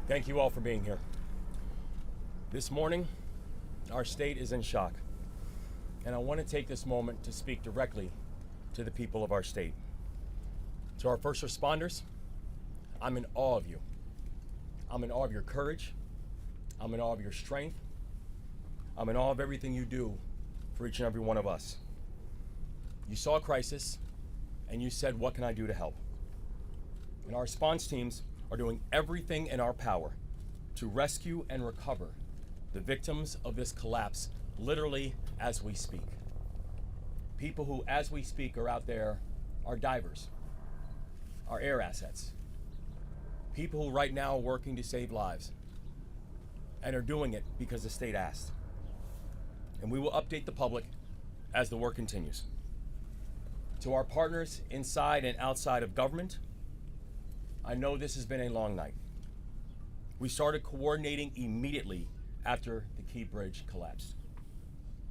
Thank you all for being here. This morning, our state is in shock, and I want to take this moment to speak directly to the people of our state. To our first responders, I'm in awe of you. I'm in awe of your courage. I'm in awe of your strength. I'm in awe of everything you do for each and every one of us. You saw a crisis, and you said, what can I do to help? And our response teams are doing everything in our power to rescue and recover the victims of this collapse, literally as we speak. People who, as we speak, are out there are divers, are air assets. People who right now are working to save lives and are doing it because the state asked. And we will update the public as the work continues. To our partners inside and outside of government, I know this has been a long night. We started coordinating immediately after the Key Bridge collapsed.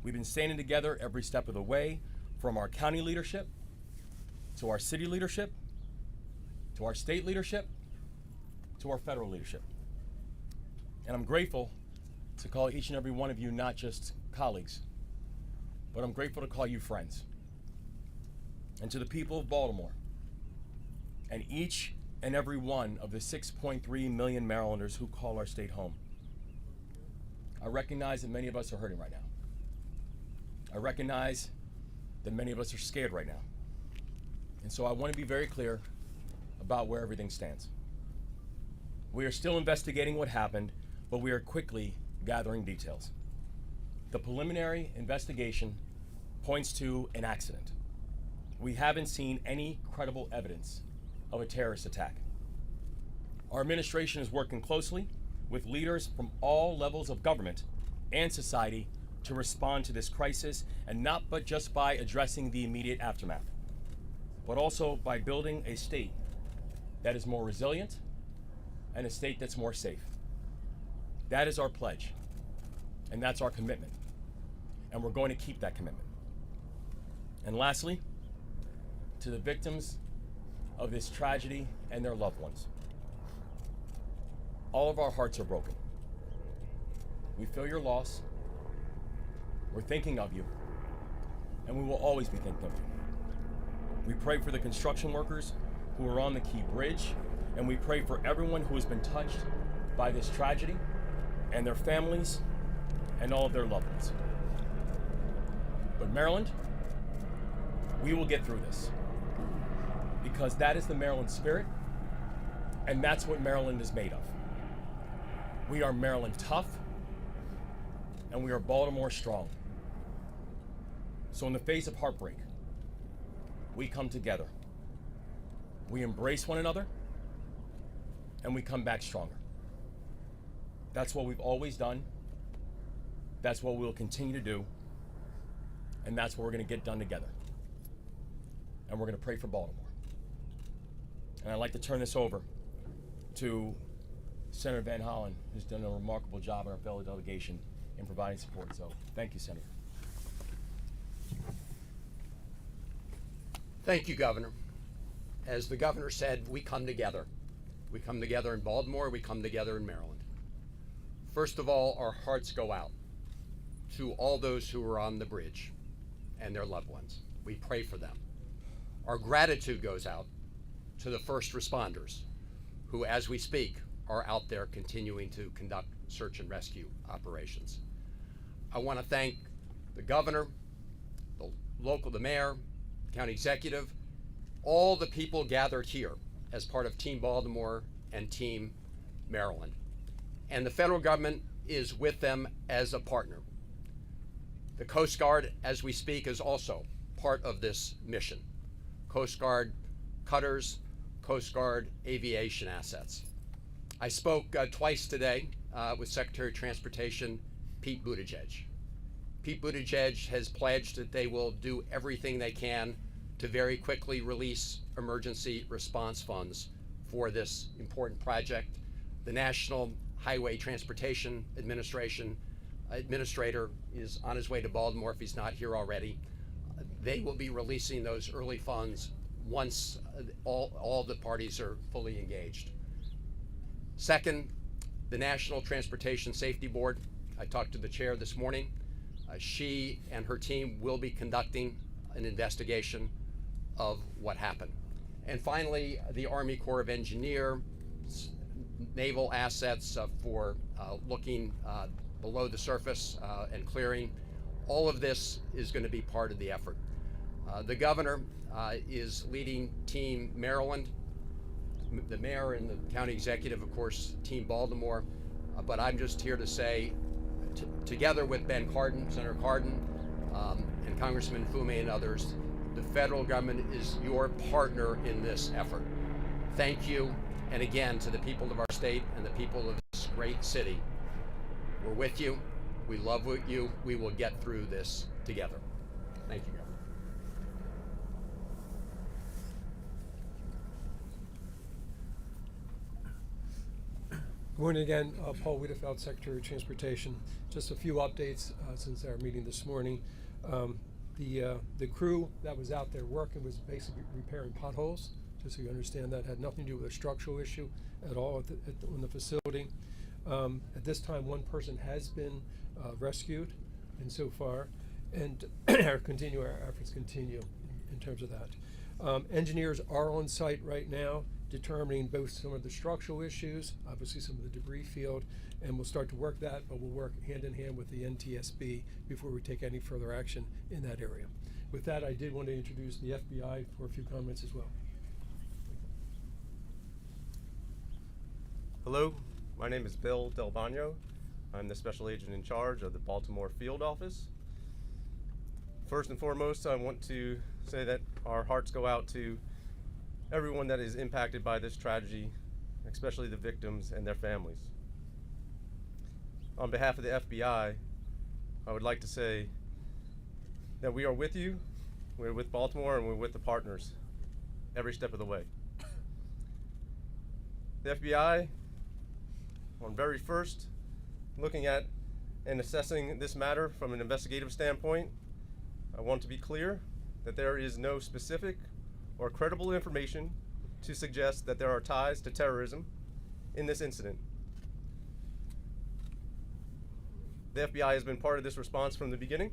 We've been standing together every step of the way, from our county leadership, to our city leadership, to our state leadership, to our federal leadership. And I'm grateful to call each and every one of you not just colleagues, but I'm grateful to call you friends. And to the people of Baltimore, and each and every one of the 6.3 million Marylanders who call our state home. I recognize that many of us are hurting right now. I recognize that many of us are scared right now. And so I want to be very clear about where everything stands. We are still investigating what happened, but we are quickly gathering details. The preliminary investigation points to an accident. We haven't seen any credible evidence of a terrorist attack. Our administration is working closely with leaders from all levels of government and society to respond to this crisis, and not but just by addressing the immediate aftermath, but also by building a state that is more resilient and a state that's more safe. That is our pledge, and that's our commitment, and we're going to keep that commitment. And lastly, to the victims of this tragedy and their loved ones, all of our hearts are broken. We feel your loss, we're thinking of you, and we will always be thinking of you. We pray for the construction workers who are on the Key Bridge, and we pray for everyone who has been touched by this tragedy, and their families, and all of their loved ones. But Maryland, we will get through this, because that is the Maryland spirit, and that's what Maryland is made of. We are Maryland tough, and we are Baltimore strong. So in the face of heartbreak, we come together. We embrace one another, and we come back stronger. That's what we've always done. That's what we'll continue to do. And that's what we're going to get done together. And we're going to pray for Baltimore. And I'd like to turn this over to Senator Van Hollen, who's done a remarkable job in our fellow delegation in providing support. So thank you, Senator. Thank you, Governor. As the governor said, we come together. We come together in Baltimore, we come together in Maryland. First of all, our hearts go out to all those who are on the bridge and their loved ones. We pray for them. Our gratitude goes out to the first responders who, as we speak, are out there continuing to conduct search and rescue operations. I want to thank the governor, the mayor, county executive, all the people gathered here as part of Team Baltimore and Team Maryland. And the federal government is with them as a partner. The Coast Guard, as we speak, is also part of this mission. Coast Guard cutters, Coast Guard aviation assets. I spoke twice today with Secretary of Transportation Pete Buttigieg. Pete Buttigieg has pledged that they will do everything they can to very quickly release emergency response funds for this important project. The National Highway Transportation Administrator is on his way to Baltimore if he's not here already. They will be releasing those early funds once all the parties are fully engaged. Second, The National Transportation Safety Board, I talked to the chair this morning. She and her team will be conducting an investigation of what happened. And finally, the Army Corps of Engineers, naval assets for looking below the surface and clearing. All of this is going to be part of the effort. The governor is leading Team Maryland, the mayor and the county executive, of course, Team Baltimore. But I'm just here to say, together with Ben Cardin, Senator Cardin, and Congressman Fume and others, the federal government is your partner in this effort. Thank you, and again, to the people of our state and the people of this great city. We're with you. We love you. We will get through this together. Thank you, Governor. Good morning again. Paul Wiedefeld, Secretary of Transportation. Just a few updates since our meeting this morning. The crew that was out there working was basically repairing potholes, just so you understand that. Had nothing to do with a structural issue at all on the facility. At this time, one person has been rescued insofar, and our efforts continue in terms of that. Engineers are on site right now, determining both some of the structural issues, obviously some of the debris field, and we'll start to work that, but we'll work hand in hand with the NTSB before we take any further action in that area. With that, I did want to introduce the FBI for a few comments as well. Hello, my name is Bill Del Bagno. I'm the special agent in charge of the Baltimore field office. First and foremost, I want to say that our hearts go out to everyone that is impacted by this tragedy, especially the victims and their families. On behalf of the FBI, I would like to say that we are with you, we're with Baltimore, and we're with the partners every step of the way. The FBI, on very first, looking at and assessing this matter from an investigative standpoint, I want to be clear that there is no specific or credible information to suggest that there are ties to terrorism in this incident. The FBI has been part of this response from the beginning.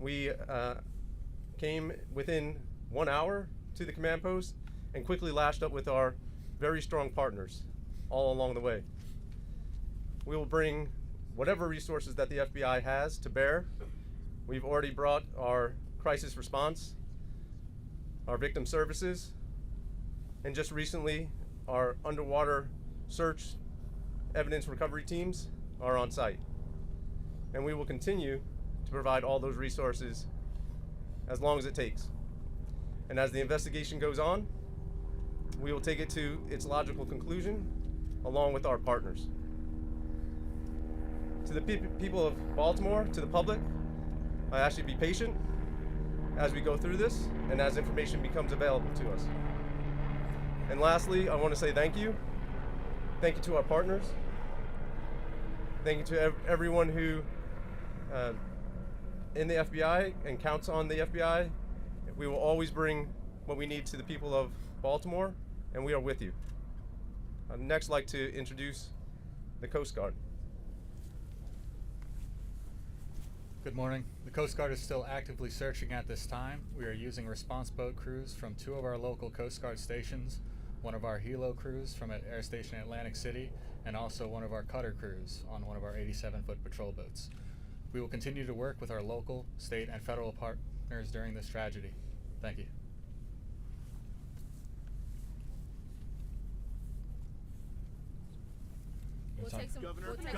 We came within 1 hour to the command post and quickly lashed up with our very strong partners all along the way. We will bring whatever resources that the FBI has to bear. We've already brought our crisis response, our victim services, and just recently, our underwater search evidence recovery teams are on site. And we will continue to provide all those resources as long as it takes. And as the investigation goes on, we will take it to its logical conclusion along with our partners. To the people of Baltimore, to the public, I ask you to be patient as we go through this and as information becomes available to us. And lastly, I want to say thank you. Thank you to our partners. Thank you to everyone who in the FBI and counts on the FBI. We will always bring what we need to the people of Baltimore, and we are with you. I'd next like to introduce the Coast Guard. Good morning. The Coast Guard is still actively searching at this time. We are using response boat crews from 2 of our local Coast Guard stations, one of our helo crews from Air Station Atlantic City, and also one of our cutter crews on one of our 87-foot patrol boats. We will continue to work with our local, state, and federal partners during this tragedy. Thank you. We'll take some Governor, questions.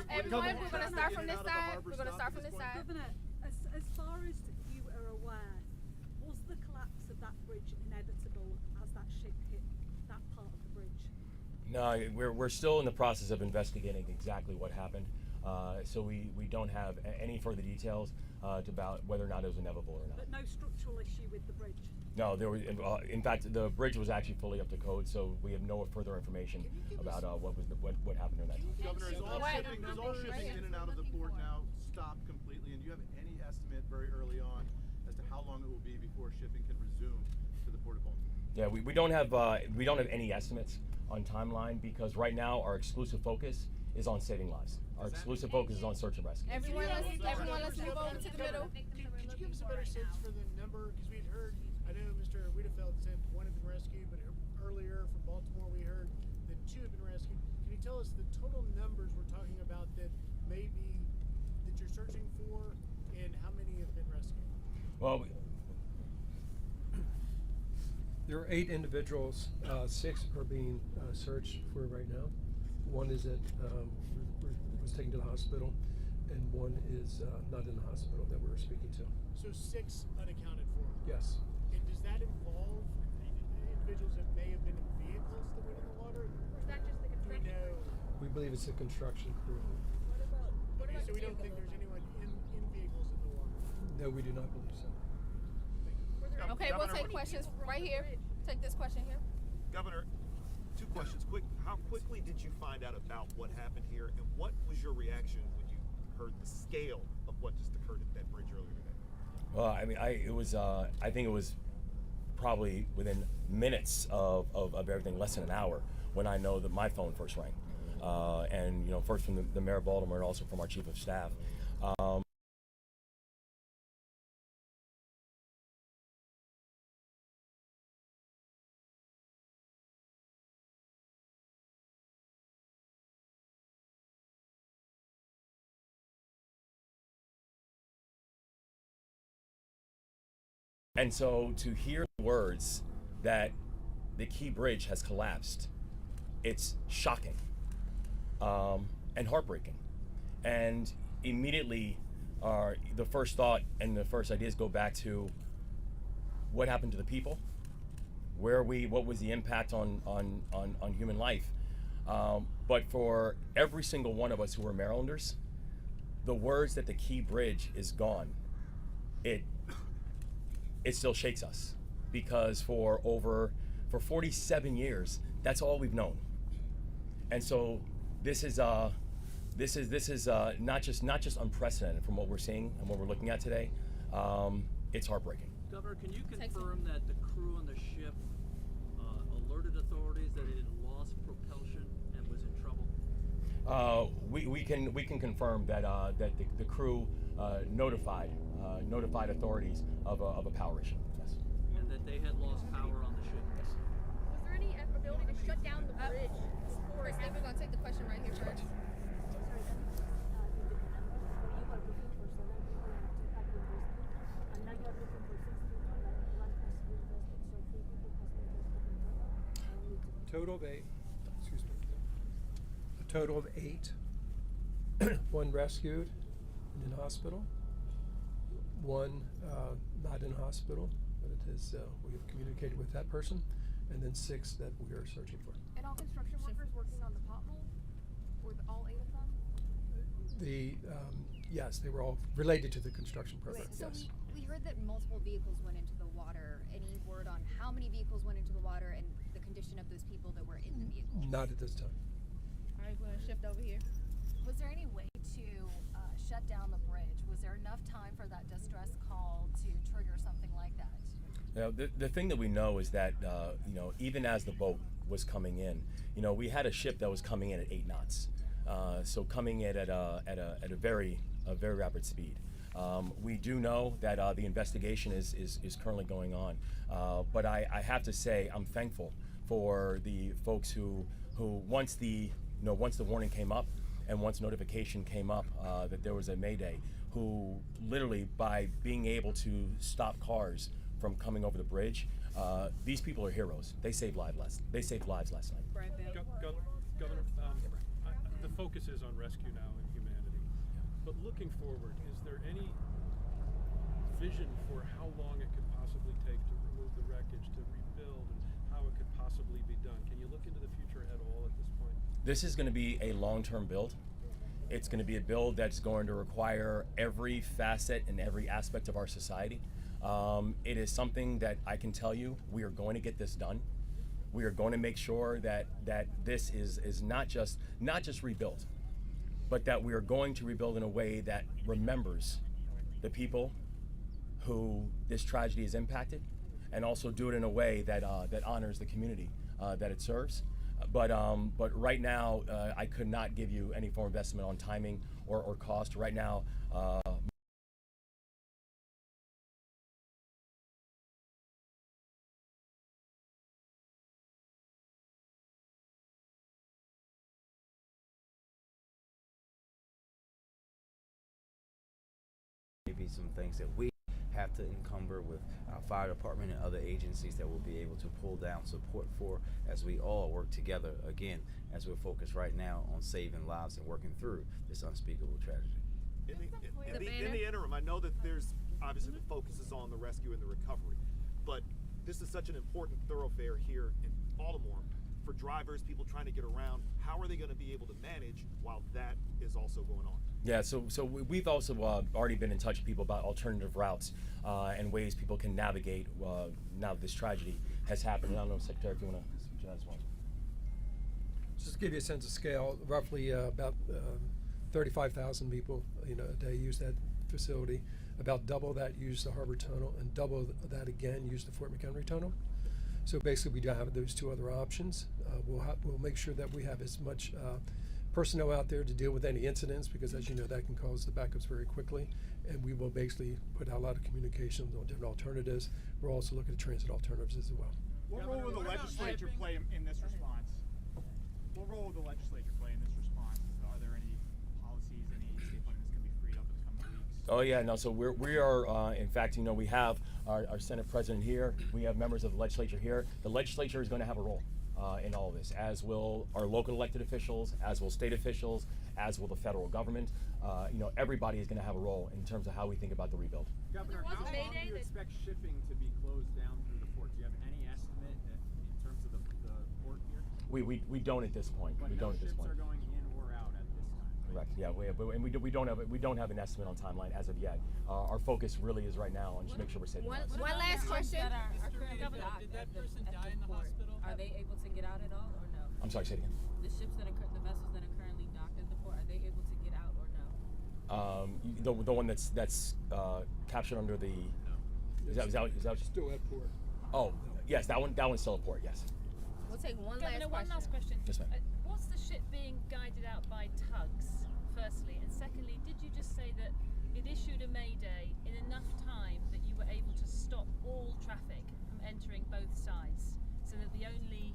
Everyone, we're going to start from this side. We're going to start from this side. Governor, as far as you are aware, was the collapse of that bridge inevitable as that ship hit that part of the bridge? No, we're still in the process of investigating exactly what happened. So we don't have any further details about whether or not it was inevitable or not. But no structural issue with the bridge? No, there was. In fact, the bridge was actually fully up to code, so we have no further information about what happened during that time. Governor, is all shipping in and out of the port now stopped completely? And do you have any estimate very early on as to how long it will be before shipping can resume to the port of Baltimore? Yeah, we don't have any estimates. on timeline because right now our exclusive focus is on saving lives. Our exclusive focus is on search and rescue. Everyone, let's move over to the middle. Could you give us a better sense for the number? Because we'd heard, I know Mr. Wiedefeld said one had been rescued, but earlier from Baltimore we heard that 2 had been rescued. Can you tell us the total numbers we're talking about that maybe that you're searching for, and how many have been rescued? Well, There are 8 individuals. 6 are being searched for right now. 1 is was taken to the hospital, and 1 is not in the hospital that we're speaking to. So 6 unaccounted for. Yes. And does that involve individuals that may have been in vehicles that went in the water? Or is that just the Do we construction? know? We believe it's a construction crew. So we don't think there's anyone in vehicles in the water? No, we do not believe so. Okay, we'll take questions right here. Take this question here. Governor, 2 questions. How quickly did you find out about what happened here, and what was your reaction when you heard the scale of what just occurred at that bridge earlier today? well, I mean, I think it was probably within minutes of everything, less than an hour, when I know that my phone first rang, and first from the mayor of Baltimore and also from our chief of staff. And so to hear the words that the Key Bridge has collapsed, it's shocking and heartbreaking. And immediately, the first thought and the first ideas go back to what happened to the people, what was the impact on human life. But for every single one of us who are Marylanders, the words that the Key Bridge is gone, it still shakes us, because for 47 years, that's all we've known. And so this is not just unprecedented from what we're seeing and what we're looking at today. It's heartbreaking. Governor, can you confirm that the crew on the ship alerted authorities that it had lost propulsion and was in trouble? We can confirm that the crew notified authorities of a power issue. Yes. And that they had lost power on the ship? Yes. Was there any ability to shut down the bridge? Chris, we're going to take the question right here first. Total of 8. Excuse me. A total of 8. 1 rescued and in hospital. 1 not in hospital, but it is we have communicated with that person, and then 6 that we are searching for. And all construction workers working on the pothole? Or all 8 of them? Yes, they were all related to the construction program. Wait, so yes. we heard that multiple vehicles went into the water. Any word on how many vehicles went into the water and the condition of those people that were in the vehicle? Not at this time. All right, we're going to shift over here. Was there any way to shut down the bridge? Was there enough time for that distress call to trigger something like that? Now, the thing that we know is that even as the boat was coming in, we had a ship that was coming in at 8 knots, so coming in at a very rapid speed. We do know that the investigation is currently going on, but I have to say I'm thankful for the folks who once the warning came up and once notification came up that there was a mayday, who literally, by being able to stop cars from coming over the bridge, these people are heroes. They saved lives last night. Governor, the focus is on rescue now and humanity. But looking forward, is there any vision for how long it could possibly take to remove the wreckage, to rebuild, and how it could possibly be done? Can you look into the future at all at this point? This is going to be a long-term build. It's going to be a build that's going to require every facet and every aspect of our society. It is something that I can tell you we are going to get this done. We are going to make sure that this is not just rebuilt, but that we are going to rebuild in a way that remembers the people who this tragedy has impacted, and also do it in a way that honors the community that it serves. But right now, I could not give you any form of estimate on timing or cost. Right now, maybe some things that we have to encumber with our fire department and other agencies that will be able to pull down support for as we all work together, again, as we're focused right now on saving lives and working through this unspeakable tragedy. In the interim, I know that there's obviously the focus is on the rescue and the recovery, but this is such an important thoroughfare here in Baltimore for drivers, people trying to get around. How are they going to be able to manage while that is also going on? Yeah, so we've also already been in touch with people about alternative routes and ways people can navigate now that this tragedy has happened. I don't know, Secretary, if you want to speak to that as well. Just to give you a sense of scale, roughly about 35,000 people, a day use that facility. About double that use the Harbor Tunnel, and double that again use the Fort McHenry Tunnel. So basically, we don't have those two other options. We'll make sure that we have as much personnel out there to deal with any incidents, because as you know, that can cause the backups very quickly. And we will basically put out a lot of communication on different alternatives. We're also looking at transit alternatives as well. What role will the legislature play in this response? What role will the legislature play in this response? Are there any policies, any state funding that's going to be freed up in the coming weeks? Oh yeah, no. So we are in fact, we have our Senate President here. We have members of the legislature here. The legislature is going to have a role in all of this, as will our local elected officials, as will state officials, as will the federal government. Everybody is going to have a role in terms of how we think about the rebuild. Governor, how long do you expect shipping to be closed down through the port? Do you have any estimate in terms of the port here? We don't at this point. But we don't at this point. Ships are going in or out at this time. Correct. Yeah, we don't have an estimate on timeline as of yet. Our focus really is right now on just make sure we're saving lives. One last question. Did that person die in the hospital? Are they able to get out at all, or no? I'm sorry, say it again. The ships that are the vessels that are currently docked at the port, are they able to get out or no? The one that's captured under the. Is that still at port? Oh, yes, that one's still at port. Yes. We'll take one last question. Yes, ma'am. What's the ship being guided out by tugs, firstly? And secondly, did you just say that it issued a mayday in enough time that you were able to stop all traffic from entering both sides, so that the only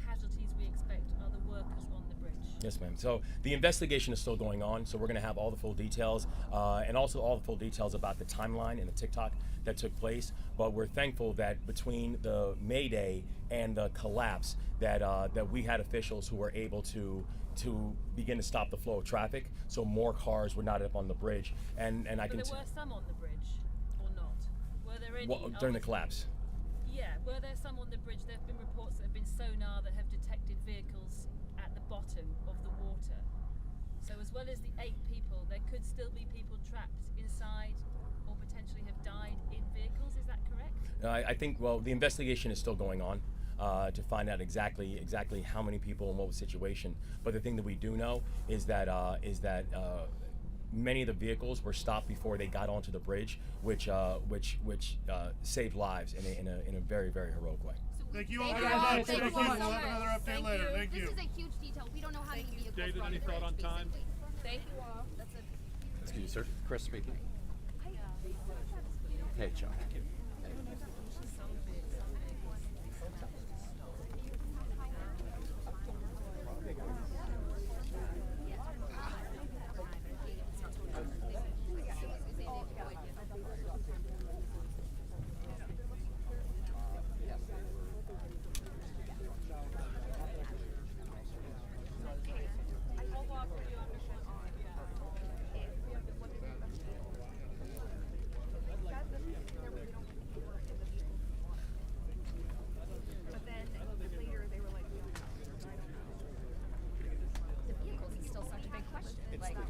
casualties we expect are the workers on the bridge? Yes, ma'am. So the investigation is still going on, so we're going to have all the full details and also all the full details about the timeline and the TikTok that took place. But we're thankful that between the Mayday and the collapse that we had officials who were able to begin to stop the flow of traffic, so more cars were not up on the bridge. And I can. But there were some on the bridge, or not? Were there any during the collapse? Yeah, were there some on the bridge? There have been reports that have been sonar that have detected vehicles at the bottom of the water. So as well as the 8 people, there could still be people trapped inside or potentially have died in vehicles. Is that correct? I think, the investigation is still going on to find out exactly how many people and what was the situation. But the thing that we do know is that many of the vehicles were stopped before they got onto the bridge, which saved lives in a very, very heroic way. Thank you all very much. Thank you. We'll have another update later. Thank you. This is a huge detail. We don't know how many vehicles David, were on any the thought bridge, on time? basically. Thank you all. That's a Excuse me, sir. Chris speaking. Hey, Chuck. But then later they were like, we don't know. The vehicles is still such a big question. It's Like, I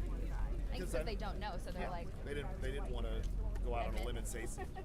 think because they don't know, so they're like. They didn't want to go out on a limb and say something.